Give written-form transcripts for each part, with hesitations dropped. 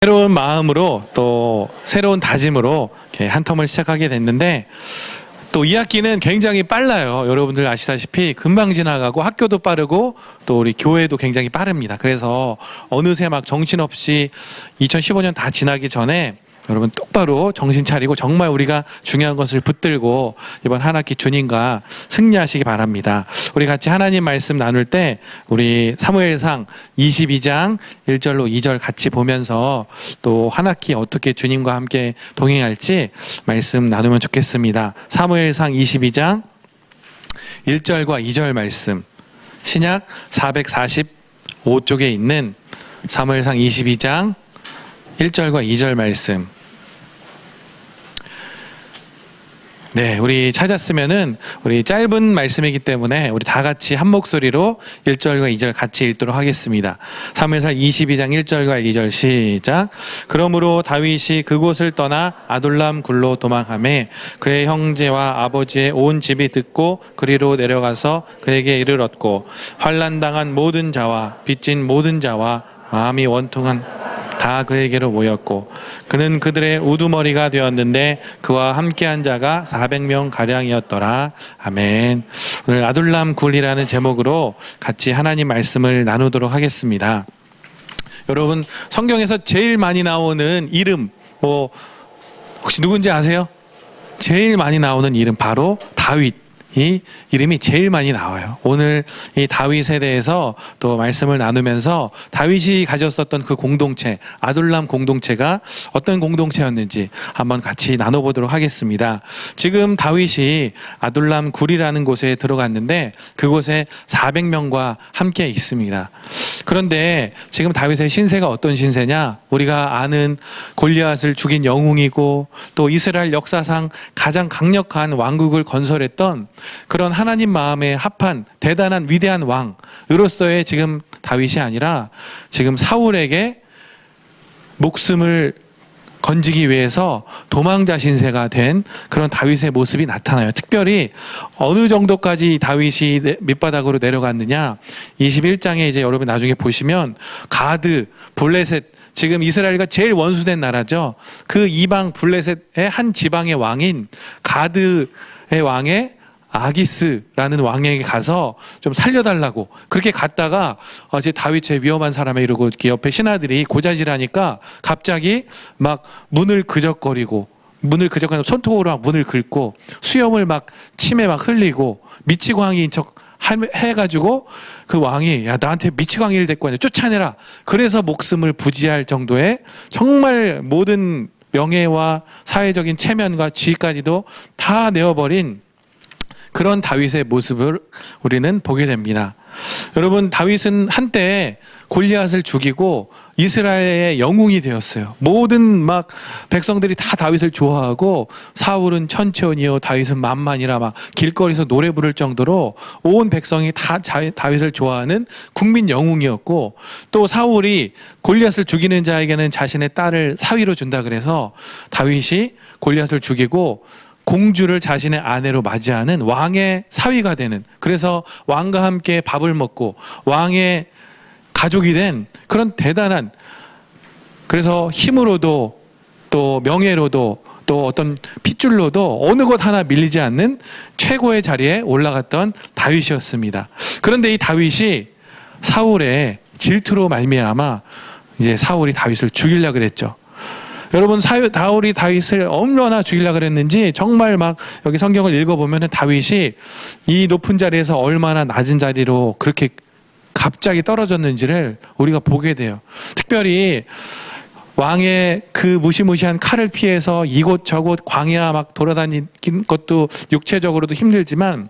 새로운 마음으로 또 새로운 다짐으로 이렇게 한 텀을 시작하게 됐는데, 또 2학기는 굉장히 빨라요. 여러분들 아시다시피 금방 지나가고 학교도 빠르고 또 우리 교회도 굉장히 빠릅니다. 그래서 어느새 막 정신없이 2015년 다 지나기 전에 여러분 똑바로 정신 차리고 정말 우리가 중요한 것을 붙들고 이번 한 학기 주님과 승리하시기 바랍니다. 우리 같이 하나님 말씀 나눌 때 우리 사무엘상 22장 1절로 2절 같이 보면서 또 한 학기 어떻게 주님과 함께 동행할지 말씀 나누면 좋겠습니다. 사무엘상 22장 1절과 2절 말씀, 신약 445쪽에 있는 사무엘상 22장 1절과 2절 말씀. 네, 우리 찾았으면은 우리 짧은 말씀이기 때문에 우리 다 같이 한 목소리로 1절과 2절 같이 읽도록 하겠습니다. 사무엘상 22장 1절과 2절 시작. 그러므로 다윗이 그곳을 떠나 아둘람 굴로 도망하매 그의 형제와 아버지의 온 집이 듣고 그리로 내려가서 그에게 이르렀고, 환난당한 모든 자와 빚진 모든 자와 마음이 원통한 다 그에게로 모였고, 그는 그들의 우두머리가 되었는데 그와 함께한 자가 400명 가량이었더라. 아멘. 오늘 아둘람 굴이라는 제목으로 같이 하나님 말씀을 나누도록 하겠습니다. 여러분, 성경에서 제일 많이 나오는 이름 혹시 누군지 아세요? 제일 많이 나오는 이름 바로 다윗. 이 이름이 제일 많이 나와요. 오늘 이 다윗에 대해서 또 말씀을 나누면서 다윗이 가졌었던 그 공동체, 아둘람 공동체가 어떤 공동체였는지 한번 같이 나눠보도록 하겠습니다. 지금 다윗이 아둘람 굴이라는 곳에 들어갔는데 그곳에 400명과 함께 있습니다. 그런데 지금 다윗의 신세가 어떤 신세냐? 우리가 아는 골리앗을 죽인 영웅이고 또 이스라엘 역사상 가장 강력한 왕국을 건설했던 그런 하나님 마음에 합한 대단한 위대한 왕으로서의 지금 다윗이 아니라 지금 사울에게 목숨을 건지기 위해서 도망자 신세가 된 그런 다윗의 모습이 나타나요. 특별히 어느 정도까지 다윗이 밑바닥으로 내려갔느냐, 21장에 이제 여러분 나중에 보시면 가드, 블레셋, 지금 이스라엘과 제일 원수된 나라죠. 그 이방 블레셋의 한 지방의 왕인 가드의 왕의 아기스라는 왕에게 가서 좀 살려달라고 그렇게 갔다가 이제 다윗의 위험한 사람에 이러고 이렇게 옆에 신하들이 고자질하니까 갑자기 막 문을 그적거리고 손톱으로 막 문을 긁고 수염을 막 침에 막 흘리고 미치광이인 척 해가지고 그 왕이 야 나한테 미치광이를 데리고 왔냐 쫓아내라. 그래서 목숨을 부지할 정도의 정말 모든 명예와 사회적인 체면과 지위까지도 다 내어버린 그런 다윗의 모습을 우리는 보게 됩니다. 여러분, 다윗은 한때 골리앗을 죽이고 이스라엘의 영웅이 되었어요. 모든 막 백성들이 다 다윗을 좋아하고 사울은 천천히요 다윗은 만만이라 막 길거리에서 노래 부를 정도로 온 백성이 다 다윗을 좋아하는 국민 영웅이었고, 또 사울이 골리앗을 죽이는 자에게는 자신의 딸을 사위로 준다 그래서 다윗이 골리앗을 죽이고 공주를 자신의 아내로 맞이하는 왕의 사위가 되는, 그래서 왕과 함께 밥을 먹고 왕의 가족이 된 그런 대단한, 그래서 힘으로도 또 명예로도 또 어떤 핏줄로도 어느 것 하나 밀리지 않는 최고의 자리에 올라갔던 다윗이었습니다. 그런데 이 다윗이 사울의 질투로 말미암아 이제 사울이 다윗을 죽이려고 그랬죠. 여러분, 사울이 다윗을 얼마나 죽이려고 그랬는지 정말 막 여기 성경을 읽어보면 다윗이 이 높은 자리에서 얼마나 낮은 자리로 그렇게 갑자기 떨어졌는지를 우리가 보게 돼요. 특별히 왕의 그 무시무시한 칼을 피해서 이곳저곳 광야 막 돌아다닌 것도 육체적으로도 힘들지만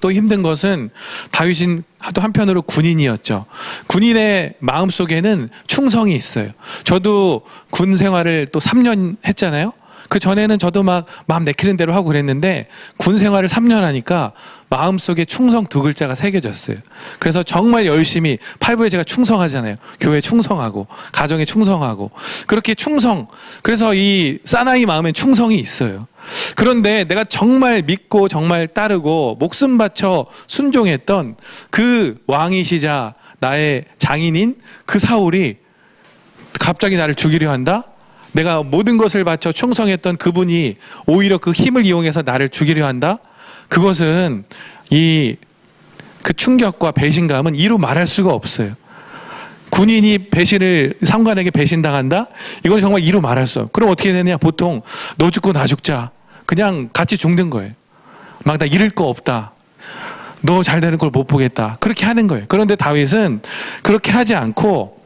또 힘든 것은 다윗은 또 한편으로 군인이었죠. 군인의 마음속에는 충성이 있어요. 저도 군 생활을 또 3년 했잖아요. 그 전에는 저도 막 마음 내키는 대로 하고 그랬는데 군 생활을 3년 하니까 마음속에 충성 두 글자가 새겨졌어요. 그래서 정말 열심히, 팔부에 제가 충성하잖아요. 교회에 충성하고 가정에 충성하고 그렇게 충성, 그래서 이 사나이 마음엔 충성이 있어요. 그런데 내가 정말 믿고 정말 따르고 목숨 바쳐 순종했던 그 왕이시자 나의 장인인 그 사울이 갑자기 나를 죽이려 한다? 내가 모든 것을 바쳐 충성했던 그분이 오히려 그 힘을 이용해서 나를 죽이려 한다? 그것은 그 충격과 배신감은 이루 말할 수가 없어요. 군인이 상관에게 배신당한다? 이건 정말 이루 말할 수 없어요. 그럼 어떻게 되느냐? 보통 너 죽고 나 죽자. 그냥 같이 죽는 거예요. 막 나 잃을 거 없다. 너 잘 되는 걸 못 보겠다. 그렇게 하는 거예요. 그런데 다윗은 그렇게 하지 않고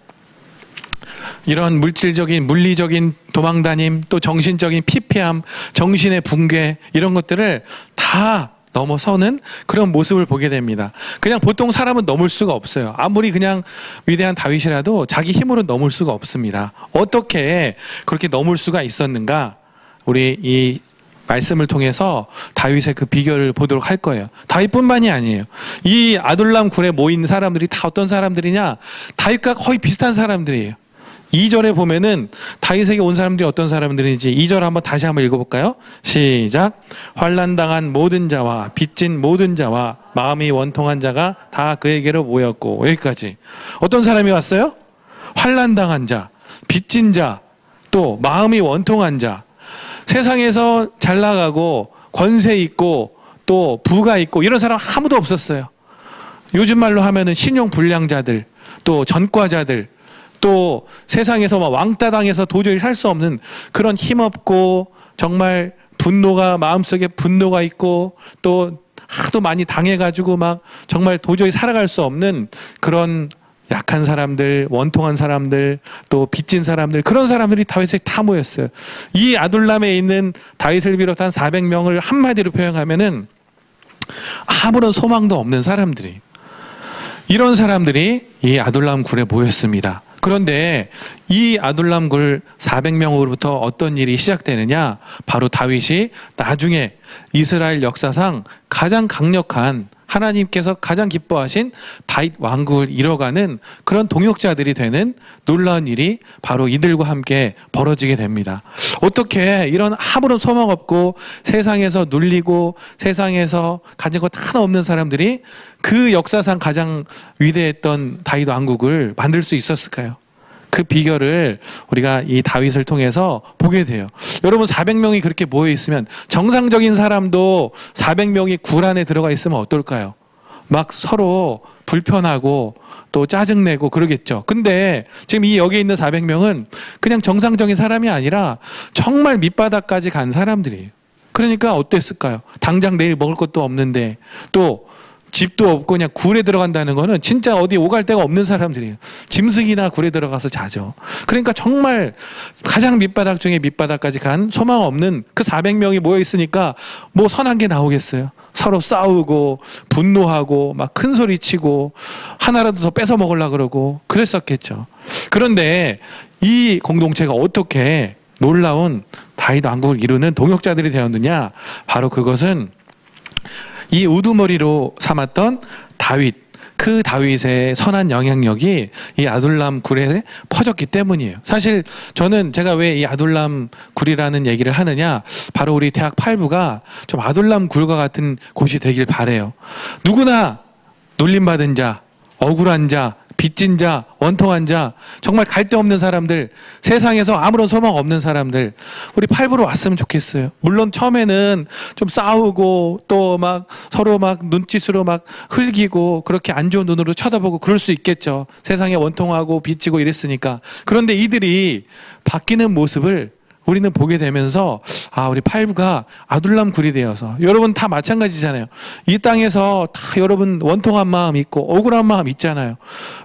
이런 물리적인 도망다님, 또 정신적인 피폐함, 정신의 붕괴, 이런 것들을 다 넘어서는 그런 모습을 보게 됩니다. 그냥 보통 사람은 넘을 수가 없어요. 아무리 그냥 위대한 다윗이라도 자기 힘으로 넘을 수가 없습니다. 어떻게 그렇게 넘을 수가 있었는가? 우리 이 말씀을 통해서 다윗의 그 비결을 보도록 할 거예요. 다윗뿐만이 아니에요. 이 아둘람 굴에 모인 사람들이 다 어떤 사람들이냐? 다윗과 거의 비슷한 사람들이에요. 2절에 보면은 다윗에게 온 사람들이 어떤 사람들인지 2절 한번 다시 한번 읽어볼까요? 시작. 환난당한 모든 자와 빚진 모든 자와 마음이 원통한 자가 다 그에게로 모였고. 여기까지. 어떤 사람이 왔어요? 환난당한 자, 빚진 자, 또 마음이 원통한 자. 세상에서 잘 나가고 권세 있고 또 부가 있고 이런 사람 아무도 없었어요. 요즘 말로 하면은 신용 불량자들, 또 전과자들, 또 세상에서 막 왕따 당해서 도저히 살 수 없는 그런 힘없고 정말 마음속에 분노가 있고 또 하도 많이 당해가지고 막 정말 도저히 살아갈 수 없는 그런 약한 사람들, 원통한 사람들, 또 빚진 사람들, 그런 사람들이 다윗에 다 모였어요. 이 아둘람에 있는 다윗을 비롯한 400명을 한마디로 표현하면은 아무런 소망도 없는 사람들이, 이런 사람들이 이 아둘람 굴에 모였습니다. 그런데 이 아둘람 굴 400명으로부터 어떤 일이 시작되느냐? 바로 다윗이 나중에 이스라엘 역사상 가장 강력한, 하나님께서 가장 기뻐하신 다윗 왕국을 이뤄가는 그런 동역자들이 되는 놀라운 일이 바로 이들과 함께 벌어지게 됩니다. 어떻게 이런 아무런 소망 없고 세상에서 눌리고 세상에서 가진 것 하나 없는 사람들이 그 역사상 가장 위대했던 다윗 왕국을 만들 수 있었을까요? 그 비결을 우리가 이 다윗을 통해서 보게 돼요. 여러분, 400명이 그렇게 모여 있으면 정상적인 사람도 400명이 굴 안에 들어가 있으면 어떨까요? 막 서로 불편하고 또 짜증내고 그러겠죠. 근데 지금 여기에 있는 400명은 그냥 정상적인 사람이 아니라 정말 밑바닥까지 간 사람들이에요. 그러니까 어땠을까요? 당장 내일 먹을 것도 없는데 또 집도 없고 그냥 굴에 들어간다는 거는 진짜 어디 오갈 데가 없는 사람들이에요. 짐승이나 굴에 들어가서 자죠. 그러니까 정말 가장 밑바닥 중에 밑바닥까지 간 소망 없는 그 400명이 모여 있으니까 뭐 선한 게 나오겠어요. 서로 싸우고 분노하고 막 큰 소리 치고 하나라도 더 뺏어 먹으려고 그러고 그랬었겠죠. 그런데 이 공동체가 어떻게 놀라운 다윗 왕국을 이루는 동역자들이 되었느냐? 바로 그것은 이 우두머리로 삼았던 다윗, 그 다윗의 선한 영향력이 이 아둘람 굴에 퍼졌기 때문이에요. 사실 저는 제가 왜 이 아둘람 굴이라는 얘기를 하느냐, 바로 우리 대학 8부가 좀 아둘람 굴과 같은 곳이 되길 바래요. 누구나 놀림받은 자, 억울한 자, 빚진 자, 원통한 자, 정말 갈데 없는 사람들, 세상에서 아무런 소망 없는 사람들, 우리 8부로 왔으면 좋겠어요. 물론 처음에는 좀 싸우고 또 막 서로 막 눈짓으로 막 흘기고 그렇게 안 좋은 눈으로 쳐다보고 그럴 수 있겠죠. 세상에 원통하고 빚지고 이랬으니까. 그런데 이들이 바뀌는 모습을 우리는 보게 되면서 우리 8부가 아둘람 굴이 되어서, 여러분 다 마찬가지잖아요. 이 땅에서 다 여러분 원통한 마음 있고 억울한 마음 있잖아요.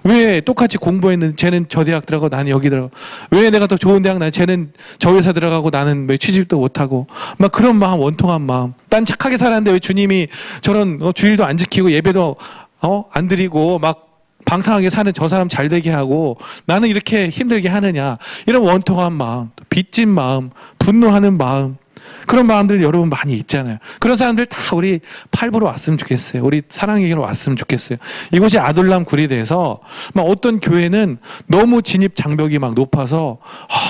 왜 똑같이 공부했는데 쟤는 저 대학 들어가고 나는 여기 들어가고, 왜 내가 더 좋은 대학 나는 쟤는 저 회사 들어가고 나는 왜 취직도 못하고, 막 그런 마음, 원통한 마음. 난 착하게 살았는데 왜 주님이 저런 주일도 안 지키고 예배도 안 드리고 막 방탕하게 사는 저 사람 잘 되게 하고 나는 이렇게 힘들게 하느냐, 이런 원통한 마음, 빚진 마음, 분노하는 마음, 그런 마음들 여러분 많이 있잖아요. 그런 사람들 다 우리 팔보러 왔으면 좋겠어요. 우리 사랑에게로 왔으면 좋겠어요. 이곳이 아둘람 굴이 돼서 막 어떤 교회는 너무 진입 장벽이 막 높아서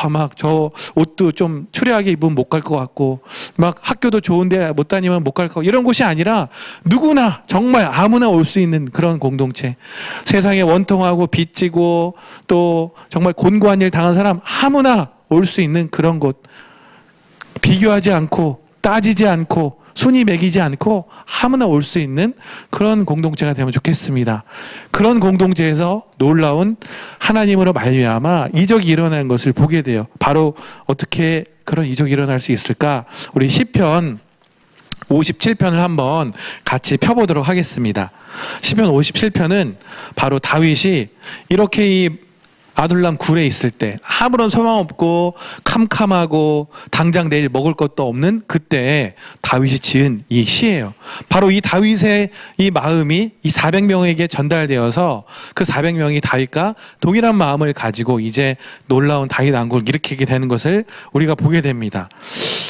막 저 옷도 좀 추리하게 입으면 못 갈 것 같고 막 학교도 좋은데 못 다니면 못 갈 것 같고 이런 곳이 아니라 누구나 정말 아무나 올 수 있는 그런 공동체. 세상에 원통하고 빚지고 또 정말 곤고한 일 당한 사람 아무나 올 수 있는 그런 곳. 비교하지 않고 따지지 않고 순위 매기지 않고 아무나 올 수 있는 그런 공동체가 되면 좋겠습니다. 그런 공동체에서 놀라운 하나님으로 말미암아 이적이 일어나는 것을 보게 돼요. 바로 어떻게 그런 이적이 일어날 수 있을까? 우리 시편 57편을 한번 같이 펴보도록 하겠습니다. 시편 57편은 바로 다윗이 이렇게 이 아둘람 굴에 있을 때 아무런 소망 없고 캄캄하고 당장 내일 먹을 것도 없는 그때 다윗이 지은 이 시예요. 바로 이 다윗의 이 마음이 이 400명에게 전달되어서 그 400명이 다윗과 동일한 마음을 가지고 이제 놀라운 다윗 왕국을 일으키게 되는 것을 우리가 보게 됩니다.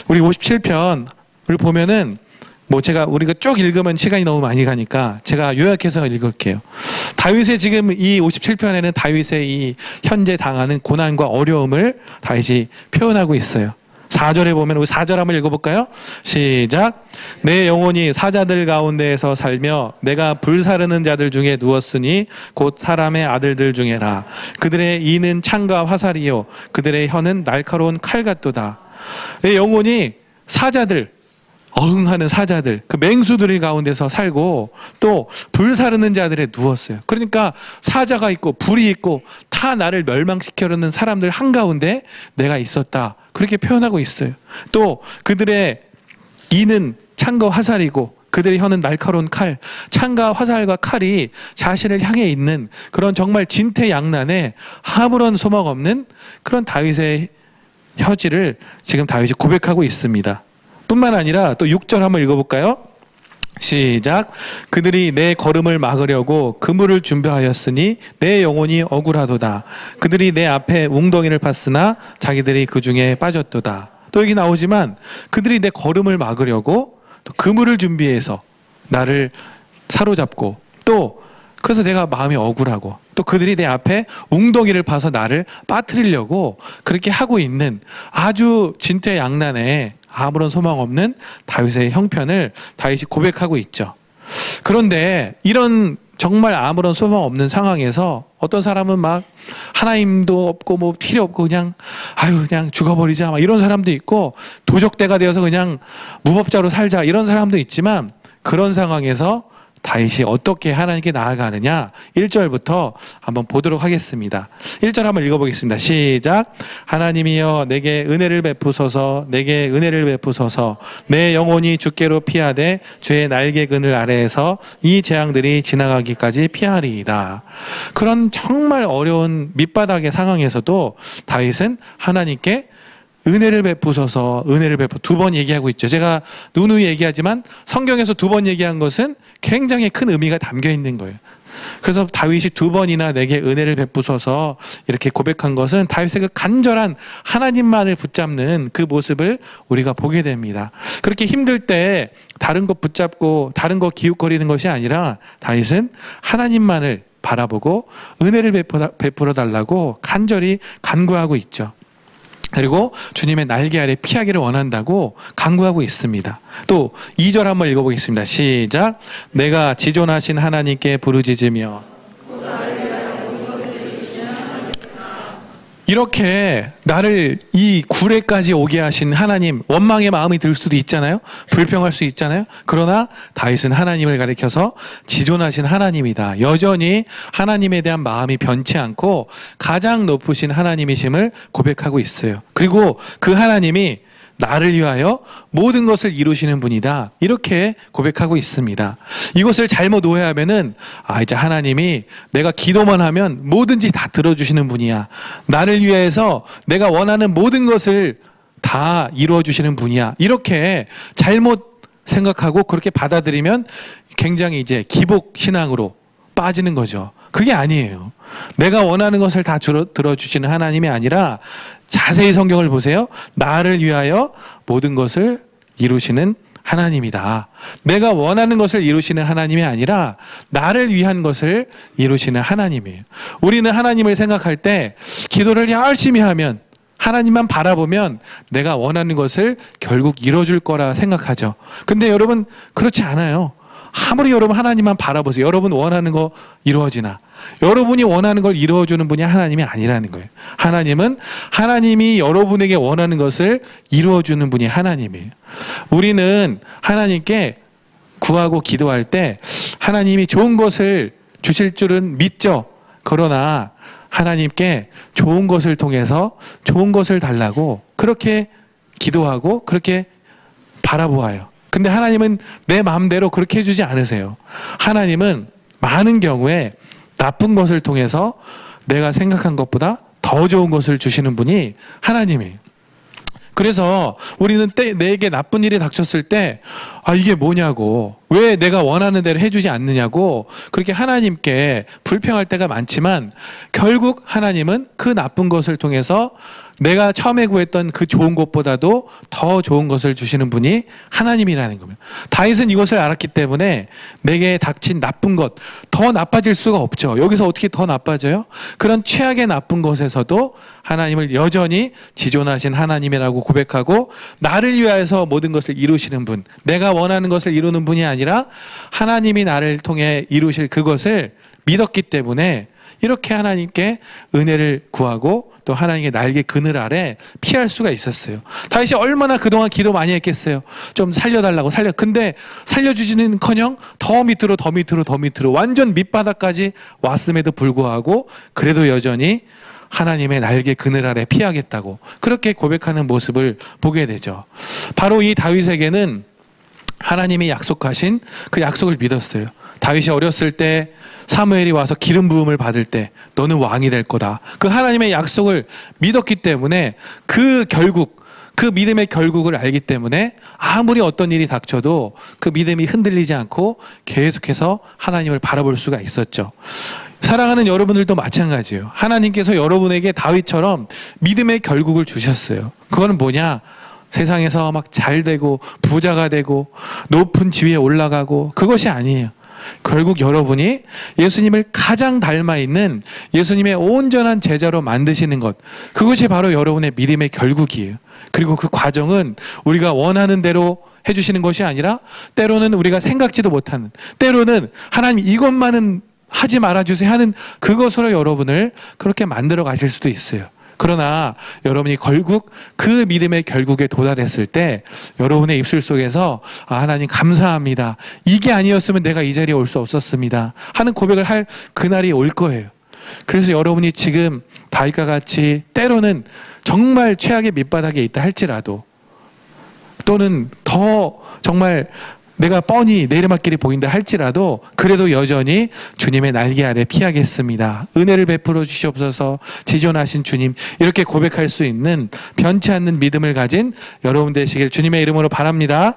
우리 57편을 보면은 우리가 쭉 읽으면 시간이 너무 많이 가니까 제가 요약해서 읽을게요. 다윗의 지금 이 57편에는 다윗의 이 현재 당하는 고난과 어려움을 다윗이 표현하고 있어요. 4절에 보면 우리 4절 한번 읽어볼까요? 시작. 내 영혼이 사자들 가운데에서 살며 내가 불사르는 자들 중에 누웠으니 곧 사람의 아들들 중에라. 그들의 이는 창과 화살이요 그들의 혀는 날카로운 칼 같도다. 내 영혼이 사자들 어흥하는 사자들, 그 맹수들 가운데서 살고 또 불사르는 자들에 누웠어요. 그러니까 사자가 있고 불이 있고 다 나를 멸망시키려는 사람들 한가운데 내가 있었다. 그렇게 표현하고 있어요. 또 그들의 이는 창과 화살이고 그들의 혀는 날카로운 칼, 창과 화살과 칼이 자신을 향해 있는 그런 정말 진퇴양난에 아무런 소망 없는 그런 다윗의 혀지를 지금 다윗이 고백하고 있습니다. 뿐만 아니라 또 6절 한번 읽어볼까요? 시작. 그들이 내 걸음을 막으려고 그물을 준비하였으니 내 영혼이 억울하도다. 그들이 내 앞에 웅덩이를 팠으나 자기들이 그 중에 빠졌도다. 또 여기 나오지만 그들이 내 걸음을 막으려고 또 그물을 준비해서 나를 사로잡고 또 그래서 내가 마음이 억울하고 또 그들이 내 앞에 웅덩이를 파서 나를 빠뜨리려고 그렇게 하고 있는 아주 진퇴양난에 아무런 소망 없는 다윗의 형편을 다윗이 고백하고 있죠. 그런데 이런 정말 아무런 소망 없는 상황에서 어떤 사람은 막 하나님도 없고 뭐 필요 없고 그냥 죽어버리자 막 이런 사람도 있고 도적대가 되어서 그냥 무법자로 살자 이런 사람도 있지만 그런 상황에서 다윗이 어떻게 하나님께 나아가느냐 1절부터 한번 보도록 하겠습니다. 1절 한번 읽어보겠습니다. 시작. 하나님이여 내게 은혜를 베푸소서 내게 은혜를 베푸소서 내 영혼이 주께로 피하되 주의 날개 그늘 아래에서 이 재앙들이 지나가기까지 피하리이다. 그런 정말 어려운 밑바닥의 상황에서도 다윗은 하나님께 은혜를 베푸소서 은혜를 두 번 얘기하고 있죠. 제가 누누이 얘기하지만 성경에서 2번 얘기한 것은 굉장히 큰 의미가 담겨 있는 거예요. 그래서 다윗이 2번이나 내게 은혜를 베푸소서 이렇게 고백한 것은 다윗의 그 간절한 하나님만을 붙잡는 그 모습을 우리가 보게 됩니다. 그렇게 힘들 때 다른 것 붙잡고 다른 거 기웃거리는 것이 아니라 다윗은 하나님만을 바라보고 은혜를 베풀어 달라고 간절히 간구하고 있죠. 그리고 주님의 날개 아래 피하기를 원한다고 간구하고 있습니다. 또 2절 한번 읽어보겠습니다. 시작. 내가 지존하신 하나님께 부르짖으며 이렇게 나를 이 굴에까지 오게 하신 하나님, 원망의 마음이 들 수도 있잖아요. 불평할 수 있잖아요. 그러나 다윗은 하나님을 가리켜서 지존하신 하나님이다. 여전히 하나님에 대한 마음이 변치 않고 가장 높으신 하나님이심을 고백하고 있어요. 그리고 그 하나님이 나를 위하여 모든 것을 이루시는 분이다. 이렇게 고백하고 있습니다. 이것을 잘못 오해하면은 이제 하나님이 내가 기도만 하면 뭐든지 다 들어주시는 분이야. 나를 위해서 내가 원하는 모든 것을 다 이루어주시는 분이야. 이렇게 잘못 생각하고 그렇게 받아들이면 굉장히 이제 기복 신앙으로 빠지는 거죠. 그게 아니에요. 내가 원하는 것을 다 들어주시는 하나님이 아니라 자세히 성경을 보세요. 나를 위하여 모든 것을 이루시는 하나님이다. 내가 원하는 것을 이루시는 하나님이 아니라 나를 위한 것을 이루시는 하나님이에요. 우리는 하나님을 생각할 때 기도를 열심히 하면, 하나님만 바라보면 내가 원하는 것을 결국 이뤄줄 거라 생각하죠. 근데 여러분 그렇지 않아요. 아무리 여러분 하나님만 바라보세요. 여러분 원하는 거 이루어지나? 여러분이 원하는 걸 이루어주는 분이 하나님이 아니라는 거예요. 하나님은 하나님이 여러분에게 원하는 것을 이루어주는 분이 하나님이에요. 우리는 하나님께 구하고 기도할 때 하나님이 좋은 것을 주실 줄은 믿죠. 그러나 하나님께 좋은 것을 통해서 좋은 것을 달라고 그렇게 기도하고 그렇게 바라보아요. 근데 하나님은 내 마음대로 그렇게 해주지 않으세요. 하나님은 많은 경우에 나쁜 것을 통해서 내가 생각한 것보다 더 좋은 것을 주시는 분이 하나님이에요. 그래서 우리는 내게 나쁜 일이 닥쳤을 때 이게 뭐냐고, 왜 내가 원하는 대로 해주지 않느냐고 그렇게 하나님께 불평할 때가 많지만, 결국 하나님은 그 나쁜 것을 통해서 내가 처음에 구했던 그 좋은 것보다도 더 좋은 것을 주시는 분이 하나님이라는 겁니다. 다윗은 이것을 알았기 때문에 내게 닥친 나쁜 것, 더 나빠질 수가 없죠. 여기서 어떻게 더 나빠져요? 그런 최악의 나쁜 것에서도 하나님을 여전히 지존하신 하나님이라고 고백하고, 나를 위하여서 모든 것을 이루시는 분, 내가 원하는 것을 이루는 분이 아니라 하나님이 나를 통해 이루실 그것을 믿었기 때문에 이렇게 하나님께 은혜를 구하고 또 하나님의 날개 그늘 아래 피할 수가 있었어요. 다윗이 얼마나 그동안 기도 많이 했겠어요. 좀 살려달라고 근데 살려주지는커녕 더 밑으로 더 밑으로 더 밑으로 완전 밑바닥까지 왔음에도 불구하고 그래도 여전히 하나님의 날개 그늘 아래 피하겠다고 그렇게 고백하는 모습을 보게 되죠. 바로 이 다윗에게는 하나님이 약속하신 그 약속을 믿었어요. 다윗이 어렸을 때 사무엘이 와서 기름 부음을 받을 때 너는 왕이 될 거다. 그 하나님의 약속을 믿었기 때문에 그 믿음의 결국을 알기 때문에 아무리 어떤 일이 닥쳐도 그 믿음이 흔들리지 않고 계속해서 하나님을 바라볼 수가 있었죠. 사랑하는 여러분들도 마찬가지예요. 하나님께서 여러분에게 다윗처럼 믿음의 결국을 주셨어요. 그거는 뭐냐? 세상에서 막 잘되고 부자가 되고 높은 지위에 올라가고 그것이 아니에요. 결국 여러분이 예수님을 가장 닮아 있는 예수님의 온전한 제자로 만드시는 것, 그것이 바로 여러분의 믿음의 결국이에요. 그리고 그 과정은 우리가 원하는 대로 해주시는 것이 아니라 때로는 우리가 생각지도 못하는, 때로는 하나님 이것만은 하지 말아주세요 하는 그것으로 여러분을 그렇게 만들어 가실 수도 있어요. 그러나 여러분이 결국 그 믿음의 결국에 도달했을 때 여러분의 입술 속에서 하나님 감사합니다. 이게 아니었으면 내가 이 자리에 올 수 없었습니다 하는 고백을 할 그날이 올 거예요. 그래서 여러분이 지금 다윗과 같이 때로는 정말 최악의 밑바닥에 있다 할지라도, 또는 더 정말 내가 뻔히 내리막길이 보인다 할지라도 그래도 여전히 주님의 날개 아래 피하겠습니다. 은혜를 베풀어 주시옵소서, 지존하신 주님, 이렇게 고백할 수 있는 변치 않는 믿음을 가진 여러분 되시길 주님의 이름으로 바랍니다.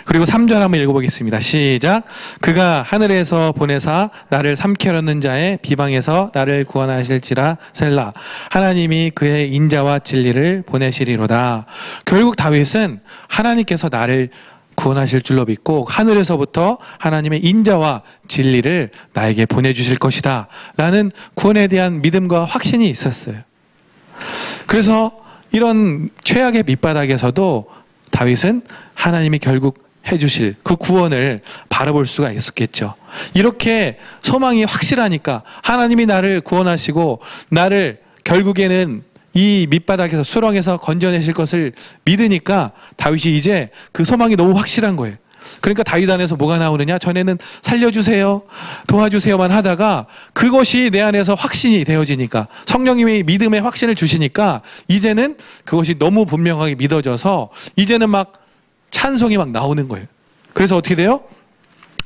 그리고 3절 한번 읽어보겠습니다. 시작. 그가 하늘에서 보내사 나를 삼켜려는 자의 비방에서 나를 구원하실지라 셀라. 하나님이 그의 인자와 진리를 보내시리로다. 결국 다윗은 하나님께서 나를 구원하실 줄로 믿고 하늘에서부터 하나님의 인자와 진리를 나에게 보내주실 것이다 라는 구원에 대한 믿음과 확신이 있었어요. 그래서 이런 최악의 밑바닥에서도 다윗은 하나님이 결국 해주실 그 구원을 바라볼 수가 있었겠죠. 이렇게 소망이 확실하니까, 하나님이 나를 구원하시고 나를 결국에는 이 밑바닥에서 수렁에서 건져내실 것을 믿으니까 다윗이 이제 그 소망이 너무 확실한 거예요. 그러니까 다윗 안에서 뭐가 나오느냐? 전에는 살려주세요, 도와주세요만 하다가 그것이 내 안에서 확신이 되어지니까, 성령님이 믿음의 확신을 주시니까 이제는 그것이 너무 분명하게 믿어져서 이제는 막 찬송이 막 나오는 거예요. 그래서 어떻게 돼요?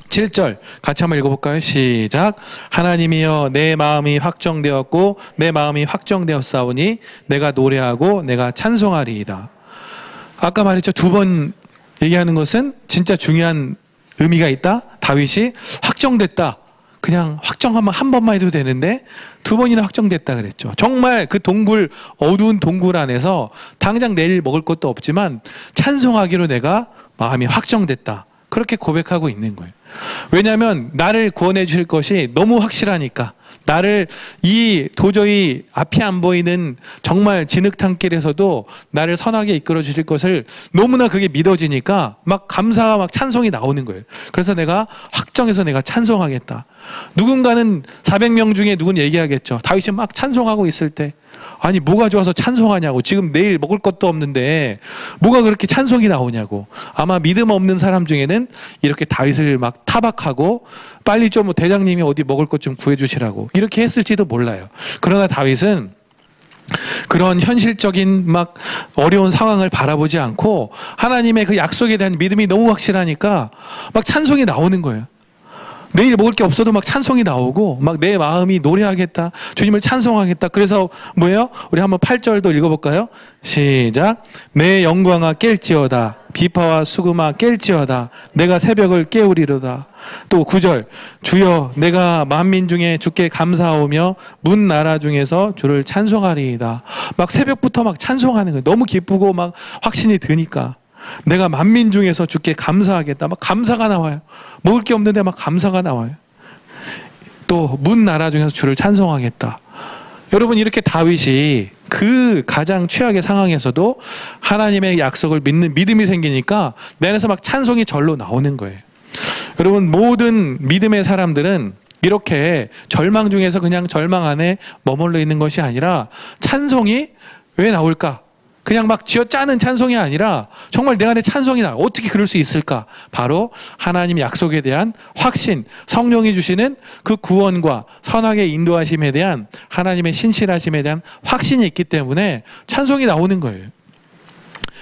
7절 같이 한번 읽어볼까요? 시작. 하나님이여 내 마음이 확정되었고 내 마음이 확정되었사오니 내가 노래하고 내가 찬송하리이다. 아까 말했죠. 2번 얘기하는 것은 진짜 중요한 의미가 있다. 다윗이 확정됐다. 그냥 확정하면 한 번만 해도 되는데 2번이나 확정됐다 그랬죠. 정말 그 동굴, 어두운 동굴 안에서 당장 내일 먹을 것도 없지만 찬송하기로 내가 마음이 확정됐다. 그렇게 고백하고 있는 거예요. 왜냐하면 나를 구원해 주실 것이 너무 확실하니까, 나를 이 도저히 앞이 안 보이는 정말 진흙탕길에서도 나를 선하게 이끌어 주실 것을 너무나 그게 믿어지니까 막 감사와 막 찬송이 나오는 거예요. 그래서 내가 확정해서 내가 찬송하겠다. 누군가는 400명 중에 누군 얘기하겠죠. 다윗이 막 찬송하고 있을 때, 아니 뭐가 좋아서 찬송하냐고, 지금 내일 먹을 것도 없는데 뭐가 그렇게 찬송이 나오냐고. 아마 믿음 없는 사람 중에는 이렇게 다윗을 막 타박하고 빨리 좀 대장님이 어디 먹을 것 좀 구해주시라고 이렇게 했을지도 몰라요. 그러나 다윗은 그런 현실적인 막 어려운 상황을 바라보지 않고 하나님의 그 약속에 대한 믿음이 너무 확실하니까 막 찬송이 나오는 거예요. 내일 먹을 게 없어도 막 찬송이 나오고 막 내 마음이 노래하겠다, 주님을 찬송하겠다. 그래서 뭐예요? 우리 한번 8절도 읽어볼까요? 시작. 내 영광아 깰지어다, 비파와 수금아 깰지어다, 내가 새벽을 깨우리로다. 또 9절. 주여 내가 만민 중에 주께 감사하오며 문 나라 중에서 주를 찬송하리이다. 막 새벽부터 막 찬송하는 거예요. 너무 기쁘고 막 확신이 드니까. 내가 만민 중에서 주께 감사하겠다. 막 감사가 나와요. 먹을 게 없는데 막 감사가 나와요. 또 문 나라 중에서 주를 찬송하겠다. 여러분, 이렇게 다윗이 그 가장 최악의 상황에서도 하나님의 약속을 믿는 믿음이 생기니까 내 안에서 막 찬송이 절로 나오는 거예요. 여러분, 모든 믿음의 사람들은 이렇게 절망 중에서 그냥 절망 안에 머물러 있는 것이 아니라 찬송이 왜 나올까? 그냥 막 쥐어짜는 찬송이 아니라 정말 내 안에 찬송이 나요. 어떻게 그럴 수 있을까? 바로 하나님의 약속에 대한 확신, 성령이 주시는 그 구원과 선하게 인도하심에 대한 하나님의 신실하심에 대한 확신이 있기 때문에 찬송이 나오는 거예요.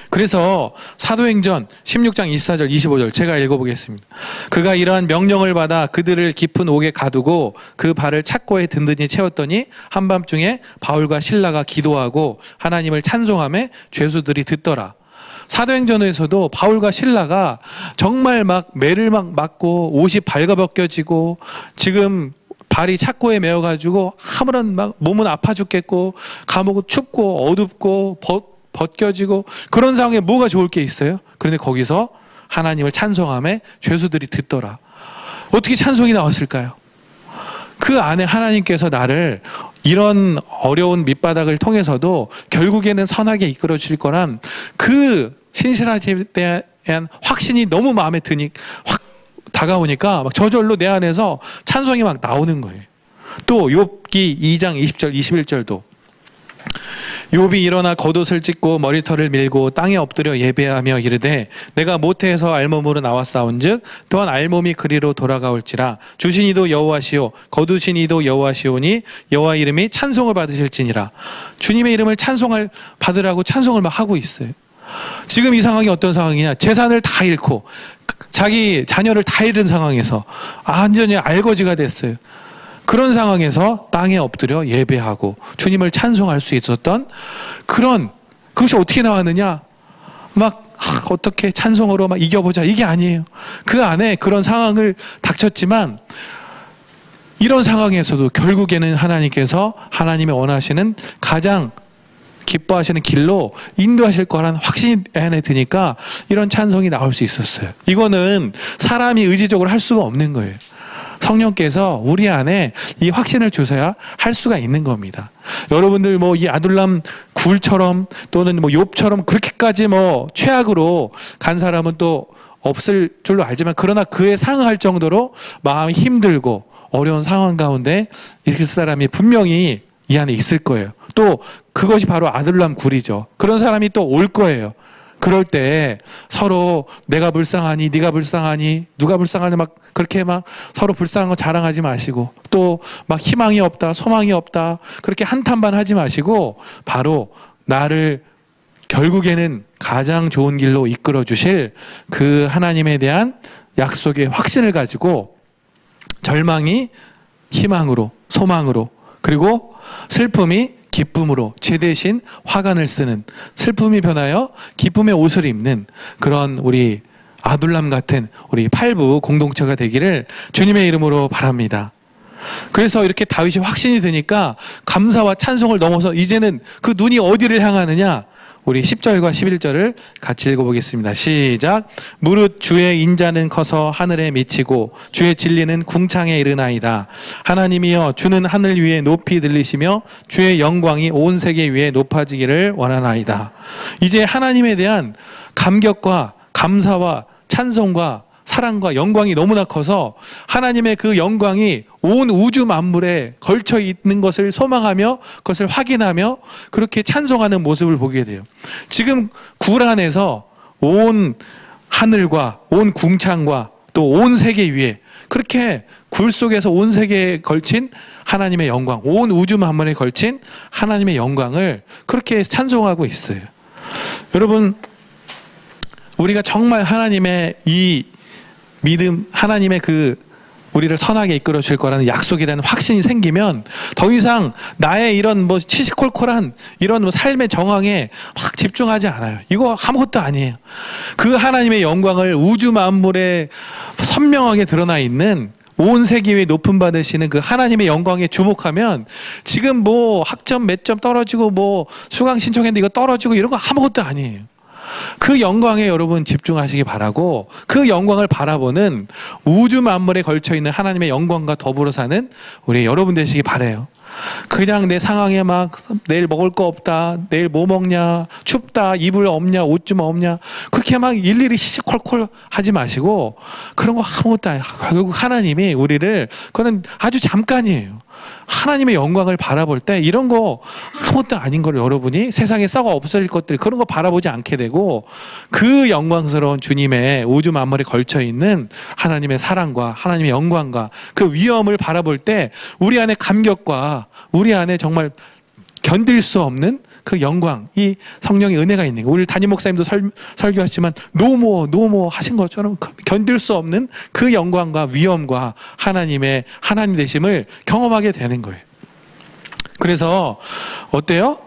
그래서 사도행전 16장 24절 25절 제가 읽어보겠습니다. 그가 이러한 명령을 받아 그들을 깊은 옥에 가두고 그 발을 착고에 든든히 채웠더니 한밤중에 바울과 실라가 기도하고 하나님을 찬송하며 죄수들이 듣더라. 사도행전에서도 바울과 실라가 정말 막 매를 막 맞고 옷이 발가벗겨지고 지금 발이 착고에 매어가지고 아무런 막 몸은 아파 죽겠고 감옥은 춥고 어둡고 벗겨지고 그런 상황에 뭐가 좋을 게 있어요? 그런데 거기서 하나님을 찬송하며 죄수들이 듣더라. 어떻게 찬송이 나왔을까요? 그 안에 하나님께서 나를 이런 어려운 밑바닥을 통해서도 결국에는 선하게 이끌어 주실 거란 그 신실하심에 대한 확신이 너무 마음에 드니 확 다가오니까 막 저절로 내 안에서 찬송이 막 나오는 거예요. 또 욥기 2장 20절 21절도 욥이 일어나 겉옷을 찢고 머리털을 밀고 땅에 엎드려 예배하며 이르되 내가 모태에서 알몸으로 나왔사온즉 또한 알몸이 그리로 돌아가올지라. 주신 이도 여호와시오 거두신 이도 여호와시오니 여호와 이름이 찬송을 받으실지니라. 주님의 이름을 찬송을 받으라고 찬송을 막 하고 있어요. 지금 이 상황이 어떤 상황이냐? 재산을 다 잃고 자기 자녀를 다 잃은 상황에서 완전히 알거지가 됐어요. 그런 상황에서 땅에 엎드려 예배하고 주님을 찬송할 수 있었던 그것이 어떻게 나왔느냐? 막 어떻게 찬송으로 막 이겨보자, 이게 아니에요. 그 안에 그런 상황을 닥쳤지만 이런 상황에서도 결국에는 하나님께서 하나님의 원하시는 가장 기뻐하시는 길로 인도하실 거란 확신이 안에 드니까 이런 찬송이 나올 수 있었어요. 이거는 사람이 의지적으로 할 수가 없는 거예요. 성령께서 우리 안에 이 확신을 주셔야 할 수가 있는 겁니다. 여러분들 뭐 이 아둘람 굴처럼 또는 뭐 욥처럼 그렇게까지 뭐 최악으로 간 사람은 또 없을 줄로 알지만 그러나 그에 상응할 정도로 마음이 힘들고 어려운 상황 가운데 있을 사람이 분명히 이 안에 있을 거예요. 또 그것이 바로 아둘람 굴이죠. 그런 사람이 또 올 거예요. 그럴 때 서로 내가 불쌍하니 네가 불쌍하니 누가 불쌍하니 막 그렇게 막 서로 불쌍한 거 자랑하지 마시고 또 막 희망이 없다 소망이 없다 그렇게 한탄반 하지 마시고 바로 나를 결국에는 가장 좋은 길로 이끌어 주실 그 하나님에 대한 약속의 확신을 가지고 절망이 희망으로 소망으로 그리고 슬픔이 기쁨으로 제 대신 화관을 쓰는 슬픔이 변하여 기쁨의 옷을 입는 그런 우리 아둘람 같은 우리 팔부 공동체가 되기를 주님의 이름으로 바랍니다. 그래서 이렇게 다윗이 확신이 드니까 감사와 찬송을 넘어서 이제는 그 눈이 어디를 향하느냐? 우리 10절과 11절을 같이 읽어보겠습니다. 시작. 무릇 주의 인자는 커서 하늘에 미치고 주의 진리는 궁창에 이르나이다. 하나님이여 주는 하늘 위에 높이 들리시며 주의 영광이 온 세계 위에 높아지기를 원하나이다. 이제 하나님에 대한 감격과 감사와 찬송과 사랑과 영광이 너무나 커서 하나님의 그 영광이 온 우주 만물에 걸쳐 있는 것을 소망하며 그것을 확인하며 그렇게 찬송하는 모습을 보게 돼요. 지금 굴 안에서 온 하늘과 온 궁창과 또 온 세계 위에 그렇게 굴 속에서 온 세계에 걸친 하나님의 영광, 온 우주 만물에 걸친 하나님의 영광을 그렇게 찬송하고 있어요. 여러분, 우리가 정말 하나님의 이 믿음, 하나님의 그 우리를 선하게 이끌어 줄 거라는 약속에 대한 확신이 생기면 더 이상 나의 이런 뭐 시시콜콜한 이런 뭐 삶의 정황에 막 집중하지 않아요. 이거 아무것도 아니에요. 그 하나님의 영광을 우주 만물에 선명하게 드러나 있는 온 세계 위에 높임 받으시는 그 하나님의 영광에 주목하면 지금 뭐 학점 몇 점 떨어지고 뭐 수강 신청했는데 이거 떨어지고 이런 거 아무것도 아니에요. 그 영광에 여러분 집중하시기 바라고 그 영광을 바라보는 우주 만물에 걸쳐있는 하나님의 영광과 더불어 사는 우리 여러분 되시기 바라요. 그냥 내 상황에 막 내일 먹을 거 없다, 내일 뭐 먹냐, 춥다, 이불 없냐, 옷 좀 없냐 그렇게 막 일일이 시시콜콜 하지 마시고 그런 거 아무것도 아니에요. 결국 하나님이 우리를 그거는 아주 잠깐이에요. 하나님의 영광을 바라볼 때 이런 거 아무것도 아닌 걸 여러분이 세상에 썩어 없어질 것들 그런 거 바라보지 않게 되고 그 영광스러운 주님의 우주 만물에 걸쳐 있는 하나님의 사랑과 하나님의 영광과 그 위엄을 바라볼 때 우리 안에 감격과 우리 안에 정말 견딜 수 없는 그 영광, 이 성령의 은혜가 있는 거. 우리 담임 목사님도 설교하시지만 노모 하신 것처럼 견딜 수 없는 그 영광과 위엄과 하나님의 하나님 되심을 경험하게 되는 거예요. 그래서 어때요?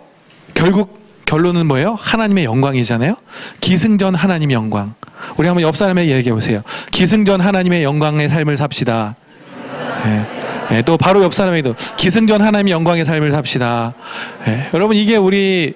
결국 결론은 뭐예요? 하나님의 영광이잖아요. 기승전 하나님의 영광. 우리 한번 옆 사람에게 얘기해 보세요. 기승전 하나님의 영광의 삶을 삽시다. 또 바로 옆 사람에게도 기승전 하나님의 영광의 삶을 삽시다. 여러분 이게 우리